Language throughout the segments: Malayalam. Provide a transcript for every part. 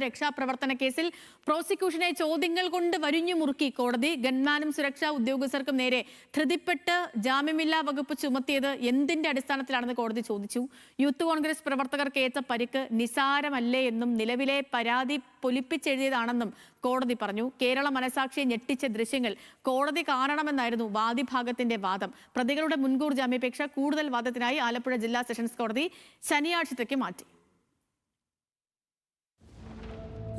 രക്ഷാപ്രവർത്തന കേസിൽ പ്രോസിക്യൂഷനെ ചോദ്യങ്ങൾ കൊണ്ട് വരിഞ്ഞു മുറുക്കി കോടതി. ഗൺമാനും സുരക്ഷാ ഉദ്യോഗസ്ഥർക്കും നേരെ ധൃതിപ്പെട്ട് ജാമ്യമില്ലാ വകുപ്പ് ചുമത്തിയത് എന്തിന്റെ അടിസ്ഥാനത്തിലാണെന്ന് കോടതി ചോദിച്ചു. യൂത്ത് കോൺഗ്രസ് പ്രവർത്തകർക്ക് ഏറ്റ പരിക്ക് നിസാരമല്ലേ എന്നും നിലവിലെ പരാതി പൊലിപ്പിച്ചെഴുതിയതാണെന്നും കോടതി പറഞ്ഞു. കേരള മനസാക്ഷിയെ ഞെട്ടിച്ച ദൃശ്യങ്ങൾ കോടതി കാണണമെന്നായിരുന്നു വാദിഭാഗത്തിന്റെ വാദം. പ്രതികളുടെ മുൻകൂർ ജാമ്യാപേക്ഷ കൂടുതൽ വാദത്തിനായി ആലപ്പുഴ ജില്ലാ സെഷൻസ് കോടതി ശനിയാഴ്ചത്തേക്ക് മാറ്റി.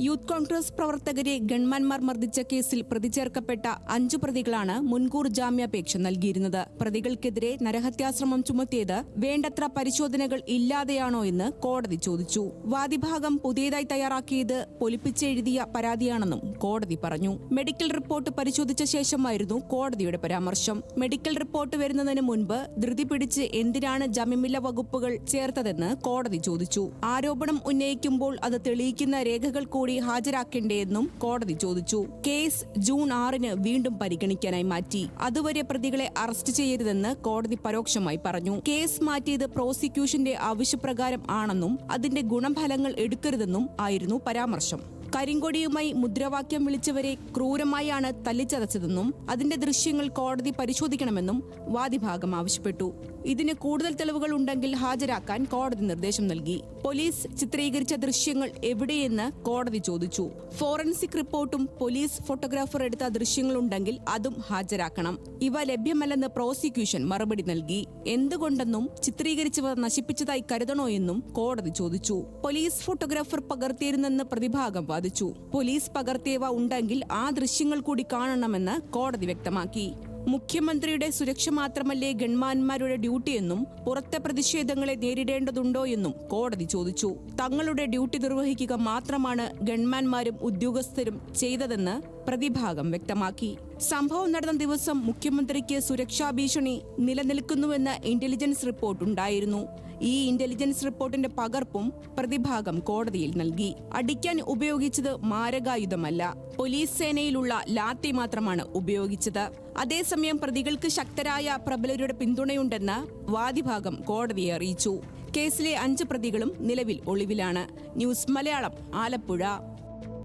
യൂത്ത് കോൺഗ്രസ് പ്രവർത്തകരെ ഗൺമാൻമാർ മർദ്ദിച്ച കേസിൽ പ്രതി ചേർക്കപ്പെട്ട 5 പ്രതികളാണ് മുൻകൂർ ജാമ്യാപേക്ഷ നൽകിയിരുന്നത്. പ്രതികൾക്കെതിരെ നരഹത്യാശ്രമം ചുമത്തിയത് വേണ്ടത്ര പരിശോധനകൾ ഇല്ലാതെയാണോ എന്ന് കോടതി ചോദിച്ചു. വാദിഭാഗം പുതിയതായി തയ്യാറാക്കിയത് പൊലിപ്പിച്ചെഴുതിയ പരാതിയാണെന്നും കോടതി പറഞ്ഞു. മെഡിക്കൽ റിപ്പോർട്ട് പരിശോധിച്ച ശേഷമായിരുന്നു കോടതിയുടെ പരാമർശം. മെഡിക്കൽ റിപ്പോർട്ട് വരുന്നതിന് മുൻപ് ധൃതി പിടിച്ച് എന്തിനാണ് ജാമ്യമില്ലാ വകുപ്പുകൾ ചേർത്തതെന്ന് കോടതി ചോദിച്ചു. ആരോപണം ഉന്നയിക്കുമ്പോൾ അത് തെളിയിക്കുന്ന രേഖകൾ കൂടി ഹാജരാക്കേണ്ടതെന്നും കോടതി ചോദിച്ചു. കേസ് ജൂൺ 6 വീണ്ടും പരിഗണിക്കാനായി മാറ്റി. അതുവരെ പ്രതികളെ അറസ്റ്റ് ചെയ്യരുതെന്ന് കോടതി പരോക്ഷമായി പറഞ്ഞു. കേസ് മാറ്റിയത് പ്രോസിക്യൂഷന്റെ ആവശ്യപ്രകാരം ആണെന്നും അതിന്റെ ഗുണഫലങ്ങൾ എടുക്കരുതെന്നും ആയിരുന്നു പരാമർശം. കരിങ്കൊടിയുമായി മുദ്രാവാക്യം വിളിച്ചവരെ ക്രൂരമായാണ് തല്ലിച്ചതച്ചതെന്നും അതിന്റെ ദൃശ്യങ്ങൾ കോടതി പരിശോധിക്കണമെന്നും വാദിഭാഗം ആവശ്യപ്പെട്ടു. ഇതിന് കൂടുതൽ തെളിവുകൾ ഉണ്ടെങ്കിൽ ഹാജരാക്കാൻ കോടതി നിർദ്ദേശം നൽകി. പോലീസ് ചിത്രീകരിച്ച ദൃശ്യങ്ങൾ എവിടെയെന്ന് കോടതി ചോദിച്ചു. ഫോറൻസിക് റിപ്പോർട്ടും പോലീസ് ഫോട്ടോഗ്രാഫർ എടുത്ത ദൃശ്യങ്ങളുണ്ടെങ്കിൽ അതും ഹാജരാക്കണം. ഇവ ലഭ്യമല്ലെന്ന് പ്രോസിക്യൂഷൻ മറുപടി നൽകി. എന്തുകൊണ്ടെന്നും ചിത്രീകരിച്ചവർ നശിപ്പിച്ചതായി കരുതണോ എന്നും കോടതി ചോദിച്ചു. പോലീസ് ഫോട്ടോഗ്രാഫർ പകർത്തിയിരുന്നെന്ന് പ്രതിഭാഗം വാദിച്ചു. പോലീസ് പകർത്തിയവ ഉണ്ടെങ്കിൽ ആ ദൃശ്യങ്ങൾ കൂടി കാണണമെന്ന് കോടതി വ്യക്തമാക്കി. മുഖ്യമന്ത്രിയുടെ സുരക്ഷ മാത്രമല്ലേ ഗൺമാന്മാരുടെ ഡ്യൂട്ടിയെന്നും പുറത്തെ പ്രതിഷേധങ്ങളെ നേരിടേണ്ടതുണ്ടോ എന്നും കോടതി ചോദിച്ചു. തങ്ങളുടെ ഡ്യൂട്ടി നിർവഹിക്കുക മാത്രമാണ് ഗൺമാന്മാരും ഉദ്യോഗസ്ഥരും ചെയ്തതെന്ന് പ്രതിഭാഗം വ്യക്തമാക്കി. സംഭവം നടന്ന ദിവസം മുഖ്യമന്ത്രിക്ക് സുരക്ഷാ ഭീഷണി നിലനിൽക്കുന്നുവെന്ന ഇന്റലിജൻസ് റിപ്പോർട്ട് ഉണ്ടായിരുന്നു. ഈ ഇന്റലിജൻസ് റിപ്പോർട്ടിന്റെ പകർപ്പും പ്രതിഭാഗം കോടതിയിൽ നൽകി. അടിക്കാൻ ഉപയോഗിച്ചത് മാരകായുധമല്ല, പോലീസ് സേനയിലുള്ള ലാത്തി മാത്രമാണ് ഉപയോഗിച്ചത്. അതേസമയം പ്രതികൾക്ക് ശക്തരായ പ്രബലരുടെ പിന്തുണയുണ്ടെന്ന് വാദിഭാഗം കോടതിയെ അറിയിച്ചു. കേസിലെ 5 പ്രതികളും നിലവിൽ ഒളിവിലാണ്. ന്യൂസ് മലയാളം, ആലപ്പുഴ.